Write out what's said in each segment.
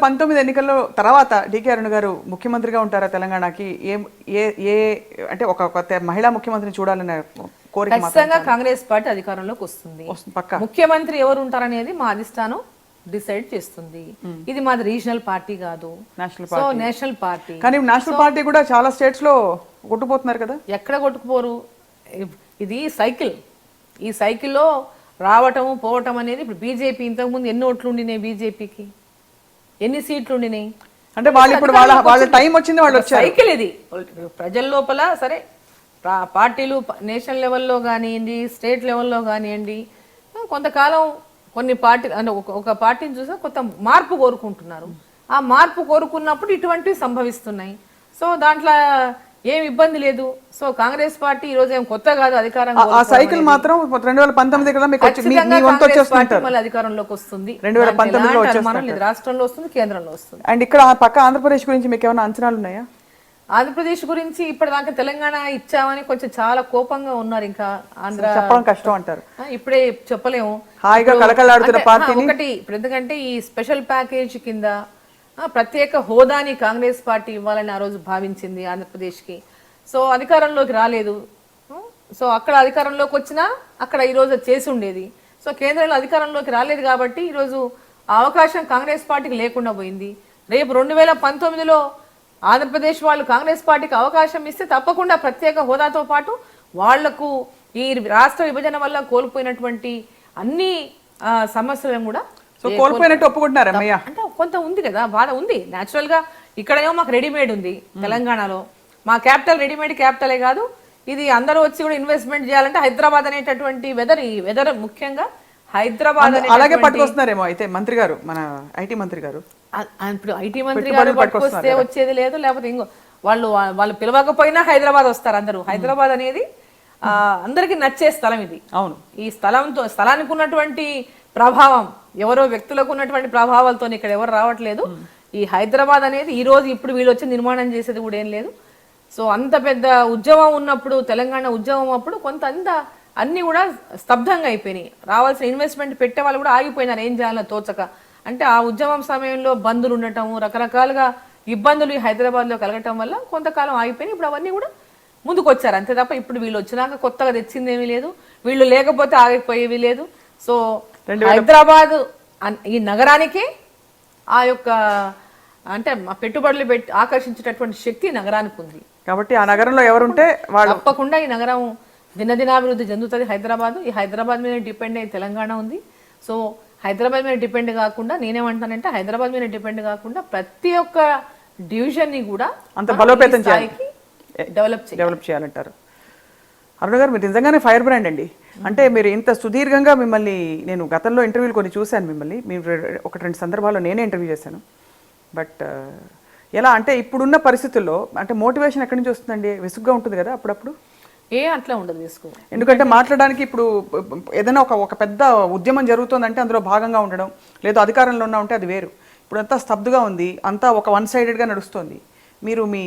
2019 ఎన్నికల్లో తర్వాత డీకే అరుణ గారు ముఖ్యమంత్రిగా ఉంటారా తెలంగాణకి? ఏ అంటే ఒక మహిళా ముఖ్యమంత్రిని చూడాలనే కోరిక ఖచ్చితంగా కాంగ్రెస్ పార్టీ అధికారంలోకి వస్తుంది. ముఖ్యమంత్రి ఎవరు ఉంటారనేది మా అధిష్టానం డిసైడ్ చేస్తుంది. ఇది మాది రీజనల్ పార్టీ కాదు, నేషనల్ పార్టీ. కానీ నేషనల్ పార్టీ కూడా చాలా స్టేట్స్ లో కొట్టుకుపోతున్నారు కదా. ఎక్కడ కొట్టుకుపోరు, ఇది సైకిల్. ఈ సైకిల్లో రావటం పోవటం అనేది ఇప్పుడు బీజేపీ ఇంతకుముందు ఎన్ని ఓట్లు ఉండినాయి, బీజేపీకి ఎన్ని సీట్లు ఉండినాయి అంటే వాళ్ళు ఇప్పుడు వాళ్ళ టైం వచ్చింది, వాళ్ళు సైకిల్ ఇది. ప్రజల లోపల సరే పార్టీలు నేషనల్ లెవెల్లో కానివ్వండి, స్టేట్ లెవెల్లో కానివ్వండి, కొంతకాలం కొన్ని పార్టీ అంటే ఒక పార్టీని చూసా కొంత మార్పు కోరుకుంటున్నారు. ఆ మార్పు కోరుకున్నప్పుడు ఇటువంటివి సంభవిస్తున్నాయి. సో దాంట్లో ఏం ఇబ్బంది లేదు. సో కాంగ్రెస్ పార్టీ ఈ రోజు ఏం కొత్త కాదు, అధికారం సైకిల్ మాత్రం 2019 మళ్ళీ అధికారంలోకి వస్తుంది. 2019 రాష్ట్రంలో వస్తుంది, కేంద్రంలో వస్తుంది. అండ్ ఇక్కడ పక్క ఆంధ్రప్రదేశ్ గురించి మీకు ఏమైనా అంచనాలు ఉన్నాయా? ఆంధ్రప్రదేశ్ గురించి ఇప్పటిదాకా తెలంగాణ ఇచ్చామని కొంచెం చాలా కోపంగా ఉన్నారు. ఇంకా ఆంధ్ర చెప్పడం కష్టం అంటారు, ఇప్పుడే చెప్పలేము. హాయిగా కలకలాడుతున్న పార్టీ ఒకటి ఇప్పుడు ఎందుకంటే ఈ స్పెషల్ ప్యాకేజ్ కింద ప్రత్యేక హోదాని కాంగ్రెస్ పార్టీ ఇవ్వాలని ఆ రోజు భావించింది ఆంధ్రప్రదేశ్కి. సో అధికారంలోకి రాలేదు. సో అక్కడ అధికారంలోకి వచ్చినా అక్కడ ఈరోజు చేసి ఉండేది. సో కేంద్రంలో అధికారంలోకి రాలేదు కాబట్టి ఈరోజు ఆ అవకాశం కాంగ్రెస్ పార్టీకి లేకుండా పోయింది. రేపు 2019లో ఆంధ్రప్రదేశ్ వాళ్ళు కాంగ్రెస్ పార్టీకి అవకాశం ఇస్తే తప్పకుండా ప్రత్యేక హోదాతో పాటు వాళ్లకు ఈ రాష్ట్ర విభజన వల్ల కోల్పోయినటువంటి అన్ని సమస్యలను కూడా కోల్పోయినట్టు ఒప్పుకుంటున్నారు. అంటే కొంత ఉంది కదా, బాధ ఉంది న్యాచురల్ గా. ఇక్కడేమో మాకు రెడీమేడ్ ఉంది తెలంగాణలో, మా క్యాపిటల్ రెడీమేడ్ క్యాపిటలే కాదు, ఇది అందరూ వచ్చి కూడా ఇన్వెస్ట్మెంట్ చేయాలంటే హైదరాబాద్ అనేటటువంటి వెదర్ ముఖ్యంగా హైదరాబాద్ అలాగే పట్టుకొస్తున్నారేమో అయితే మంత్రి గారు, మన ఐటీ మంత్రి గారు. ఇప్పుడు ఐటీ మంత్రి గారు పట్టుకొస్తే వచ్చేది లేదు, లేకపోతే ఇంకో వాళ్ళు పిలవకపోయినా హైదరాబాద్ వస్తారు అందరూ. హైదరాబాద్ అనేది అందరికి నచ్చే స్థలం ఇది. అవును, ఈ స్థలానికి ఉన్నటువంటి ప్రభావం, ఎవరో వ్యక్తులకు ఉన్నటువంటి ప్రభావాలతో ఇక్కడ ఎవరు రావట్లేదు. ఈ హైదరాబాద్ అనేది ఈ రోజు ఇప్పుడు వీళ్ళు వచ్చి నిర్మాణం చేసేది కూడా ఏం లేదు. సో అంత పెద్ద ఉద్యమం ఉన్నప్పుడు, తెలంగాణ ఉద్యమం అప్పుడు కొంత అన్ని కూడా స్తబ్దంగా అయిపోయినాయి. రావాల్సిన ఇన్వెస్ట్మెంట్ పెట్టే వాళ్ళు కూడా ఆగిపోయినారు, ఏం చేయాలో తోచక. అంటే ఆ ఉద్యమం సమయంలో బంధులు ఉండటం, రకరకాలుగా ఇబ్బందులు ఈ హైదరాబాద్లో కలగటం వల్ల కొంతకాలం ఆగిపోయినాయి. ఇప్పుడు అవన్నీ కూడా ముందుకు వచ్చారు అంతే తప్ప ఇప్పుడు వీళ్ళు వచ్చినాక కొత్తగా తెచ్చిందేమీ లేదు, వీళ్ళు లేకపోతే ఆగిపోయేవి లేదు. సో హైదరాబాద్ ఈ నగరానికి ఆ యొక్క అంటే పెట్టుబడులు పెట్టి ఆకర్షించేటటువంటి శక్తి నగరానికి ఉంది కాబట్టి ఆ నగరంలో ఎవరుంటే వాళ్ళు తప్పకుండా ఈ నగరం దినదినాభివృద్ధి చెందుతుంది. హైదరాబాద్ ఈ హైదరాబాద్ మీద డిపెండ్ అయ్యి తెలంగాణ ఉంది. సో హైదరాబాద్ మీద డిపెండ్ కాకుండా నేనేమంటానంటే హైదరాబాద్ మీద డిపెండ్ కాకుండా ప్రతి ఒక్క డివిజన్ ని కూడా అంత బలోపేతం చేయాలి, డెవలప్ చేయాలంటారు. అరుణ గారు, మీరు నిజంగానే ఫైర్ బ్రాండ్ అండి. అంటే మీరు ఇంత సుదీర్ఘంగా మిమ్మల్ని నేను గతంలో ఇంటర్వ్యూలు కొన్ని చూశాను, మిమ్మల్ని మీరు 1-2 సందర్భాల్లో నేనే ఇంటర్వ్యూ చేశాను. బట్ ఎలా అంటే ఇప్పుడున్న పరిస్థితుల్లో అంటే మోటివేషన్ ఎక్కడి నుంచి వస్తుందండి? విసుగ్గా ఉంటుంది కదా అప్పుడప్పుడు? అట్లా ఉండదు విసుగు, ఎందుకంటే మాట్లాడడానికి ఇప్పుడు ఏదైనా ఒక పెద్ద ఉద్యమం జరుగుతుందంటే అందులో భాగంగా ఉండడం, లేదా అధికారంలో ఉన్నా ఉంటే అది వేరు. ఇప్పుడు అంతా స్తబ్దుగా ఉంది, అంతా ఒక వన్ సైడెడ్గా నడుస్తుంది. మీరు మీ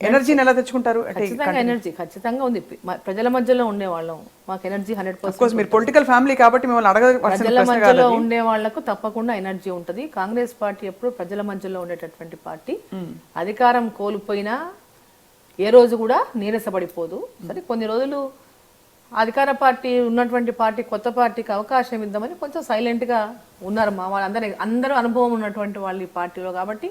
ఎనర్జీని ఎలా తెచ్చుకుంటారు? ఎనర్జీ ఖచ్చితంగా ఉంది. ప్రజల మధ్యలో ఉండేవాళ్ళం, మాకు ఎనర్జీ 100%. మీరు పొలిటికల్ ఫ్యామిలీ కాబట్టి మిమ్మల్ని ప్రజల మధ్యలో ఉండే వాళ్ళకు తప్పకుండా ఎనర్జీ ఉంటుంది. కాంగ్రెస్ పార్టీ ఎప్పుడు ప్రజల మధ్యలో ఉండేటటువంటి పార్టీ. అధికారం కోల్పోయినా ఏ రోజు కూడా నీరసపడిపోదు. సరే కొన్ని రోజులు అధికార పార్టీ ఉన్నటువంటి పార్టీ కొత్త పార్టీకి అవకాశం ఇద్దామని కొంచెం సైలెంట్గా ఉన్నారు మా వాళ్ళు. అందరూ అనుభవం ఉన్నటువంటి వాళ్ళు ఈ పార్టీలో కాబట్టి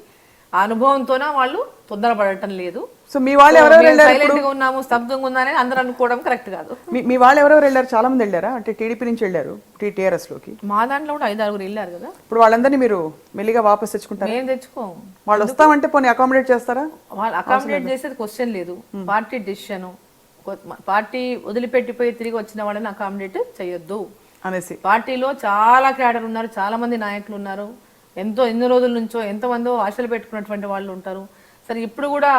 ఆ అనుభవంతోనే వాళ్ళు తొందరపడటం లేదు. సో మీ వాళ్ళు ఎవరెవరు సైలెంట్ గా ఉన్నాము, స్తబ్దంగా ఉందని అందరూ అనుకోవడం కరెక్ట్ కాదు. మీ వాళ్ళు ఎవరెవరు వెళ్ళారు? చాలా మంది వెళ్ళారా? అంటే టీడీపీ నుంచి వెళ్ళారు టీఆర్ఎస్ లోకి. మా దాంట్లో కూడా 5-6 వెళ్ళారు కదా. ఇప్పుడు వాళ్ళందరినీ మీరు మెల్లిగా వాపస్ తెచ్చుకుంటారు? మేము తెచ్చుకోము. వాళ్ళు వస్తామంటే పోనీ అకామిడేట్ చేస్తారా? వాళ్ళు అకామిడేట్ చేసేది క్వశ్చన్ లేదు, పార్టీ డిసిషన్. పార్టీ వదిలిపెట్టిపోయి తిరిగి వచ్చిన వాళ్ళని అకామిడేట్ చేయొద్దు అనేసి. పార్టీలో చాలా క్యాడర్ ఉన్నారు, చాలా మంది నాయకులు ఉన్నారు, ఎన్ని రోజుల నుంచో ఎంతమందో ఆశలు పెట్టుకున్నటువంటి వాళ్ళు ఉంటారు. సరే ఇప్పుడు కూడా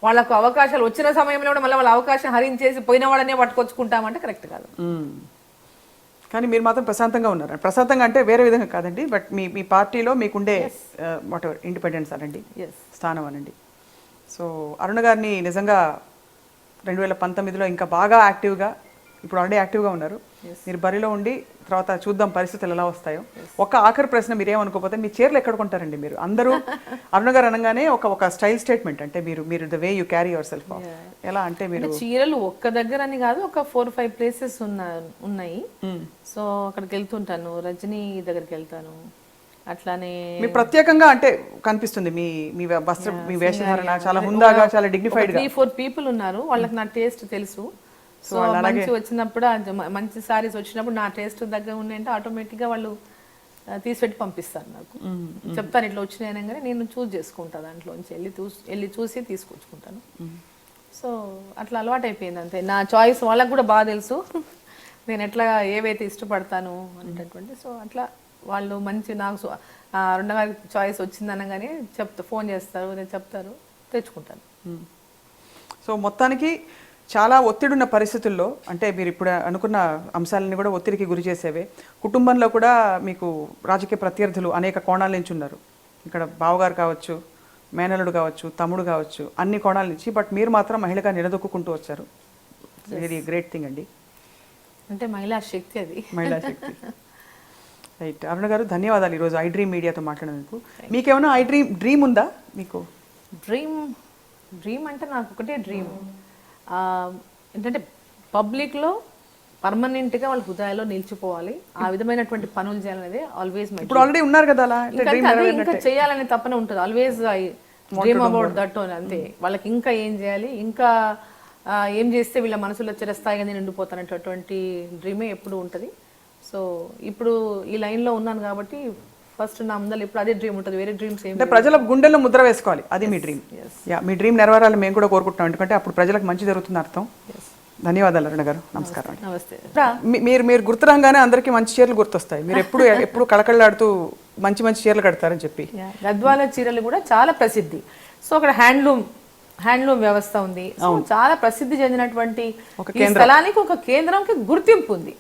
వాళ్ళకు అవకాశాలు వచ్చిన సమయంలో కూడా మళ్ళీ వాళ్ళ అవకాశం హరించేసి పోయిన వాళ్ళనే పట్టుకొచ్చుకుంటామంటే కరెక్ట్ కాదు. కానీ మీరు మాత్రం ప్రశాంతంగా ఉన్నారు. ప్రశాంతంగా అంటే వేరే విధంగా కాదండి, బట్ మీ పార్టీలో మీకుండే వాటెవర్ ఇండిపెండెన్స్ అనండి, స్థానం అనండి. సో అరుణ గారిని నిజంగా 2019లో ఇంకా బాగా యాక్టివ్గా ఇప్పుడు ఆల్రెడీ యాక్టివ్గా ఉన్నారు. మీరు బరిలో ఉండి తర్వాత చూద్దాం పరిస్థితులు ఎలా వస్తాయో. ఒక ఆఖరి ప్రశ్న మీరేమనుకోకపోతే మీ చీరలు ఎక్కడ కొంటారండి మీరు? అందరూ అరుణ గారు అనగానే ఒక స్టైల్ స్టేట్మెంట్, అంటే మీరు the way you carry your self ఎలా అంటే మీరు చీరలు ఒక్క దగ్గర అని కాదు, ఒక 4-5 ప్లేసెస్ ఉన్నాయి. సో అక్కడికి వెళ్తుంటాను, రజనీ దగ్గరికి వెళ్తాను. అట్లానే మీ ప్రత్యేకంగా అంటే కనిపిస్తుంది మీ మీ వస్త్ర మీ వేషధారణ చాలా హుందాగా, చాలా డిగ్నిఫైడ్ గా. 3-4 పీపుల్ ఉన్నారు, వాళ్ళకి నా టేస్ట్ తెలుసు. సో మంచి వచ్చినప్పుడు మంచి సారీస్ వచ్చినప్పుడు నా టేస్ట్ దగ్గర ఉన్నాయంటే ఆటోమేటిక్ గా వాళ్ళు తీసిపెట్టి పంపిస్తారు నాకు. చెప్తాను ఇట్లా వచ్చినాయని, కానీ నేను చూస్ చేసుకుంటాను, దాంట్లోంచి వెళ్ళి చూసి తీసుకొచ్చుకుంటాను. సో అట్లా అలవాటు అయిపోయింది అంతే. నా చాయిస్ వాళ్ళకి కూడా బాగా తెలుసు, నేను ఎట్లా ఏవైతే ఇష్టపడతాను అనేటటువంటి. సో అట్లా వాళ్ళు మంచి నాకు అరుణ గారి చాయిస్ వచ్చిందనగానే ఫోన్ చేస్తారు, నేను చెప్తారు, తెచ్చుకుంటాను. సో మొత్తానికి చాలా ఒత్తిడున్న పరిస్థితుల్లో, అంటే మీరు ఇప్పుడు అనుకున్న అంశాలని కూడా ఒత్తిడికి గురి చేసేవే. కుటుంబంలో కూడా మీకు రాజకీయ ప్రత్యర్థులు అనేక కోణాల నుంచి ఉన్నారు. ఇక్కడ బావగారు కావచ్చు, మేనలుడు కావచ్చు, తమ్ముడు కావచ్చు, అన్ని కోణాల నుంచి. బట్ మీరు మాత్రం మహిళగా నిలదొక్కుంటూ వచ్చారు. వెరీ గ్రేట్ థింగ్ అండి. అంటే మహిళా శక్తి అది, మహిళా శక్తి. రైట్. అరుణ గారు ధన్యవాదాలు ఈరోజు ఐ డ్రీమ్ మీడియాతో మాట్లాడినందుకు. మీకేమైనా డ్రీమ్ ఉందా మీకు? డ్రీమ్ అంటే నాకు ఒకటే డ్రీమ్ ఏంటంటే పబ్లిక్లో పర్మనెంట్గా వాళ్ళ హృదయాల్లో నిలిచిపోవాలి, ఆ విధమైనటువంటి పనులు చేయాలనేది ఆల్వేస్ మై. ఇప్పుడు ఆల్రెడీ ఉన్నారు కదా అలా, ఇంకా చేయాలనే తప్పనే ఉంటుంది. Always I dream about that అంతే. వాళ్ళకి ఇంకా ఏం చేయాలి, ఇంకా ఏం చేస్తే వీళ్ళ మనసులో చిరస్థాయిగా నేను ఉండిపోతానటువంటి డ్రీమే ఎప్పుడు ఉంటుంది. సో ఇప్పుడు ఈ లైన్లో ఉన్నాను కాబట్టి ఫస్ట్ నా ముందర ఇప్పుడు అదే డ్రీమ్ ఉంటుంది, వేరే డ్రీమ్స్ ఏం. అంటే ప్రజల గుండెల్లో ముద్ర వేసుకోవాలి, అది మీ డ్రీమ్. యా, మీ డ్రీమ్ నెరవేరాలని మేము కూడా కోరుకుంటున్నాం, ఎందుకంటే అప్పుడు ప్రజలకు మంచి జరుగుతుంది అర్థం. ధన్యవాదాలు అరుణ గారు, నమస్కారం. నమస్తే. మీరు గుర్తురాగానే అందరికీ మంచి చీరలు గుర్తొస్తాయి. మీరు ఎప్పుడు కళకళలాడుతూ మంచి మంచి చీరలు కడతారని చెప్పి. గద్వాల చీరలు కూడా చాలా ప్రసిద్ధి. సో అక్కడ హ్యాండ్లూమ్ వ్యవస్థ ఉంది. సో చాలా ప్రసిద్ధి చెందినటువంటి ఈ స్థలానికి ఒక కేంద్రంకి గుర్తింపు ఉంది.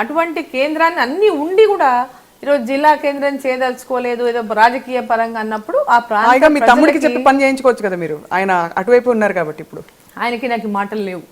అటువంటి కేంద్రాన్ని అన్ని ఉండి కూడా ఈరోజు జిల్లా కేంద్రం చేయదలుచుకోలేదు, ఏదో రాజకీయ పరంగా అన్నప్పుడు ఆ ప్రాంతం మీ తమ్ముడికి చెప్పి పని చేయించుకోవచ్చు కదా మీరు, ఆయన అటువైపు ఉన్నారు కాబట్టి. ఇప్పుడు ఆయనకి నాకు మాటలు లేవు.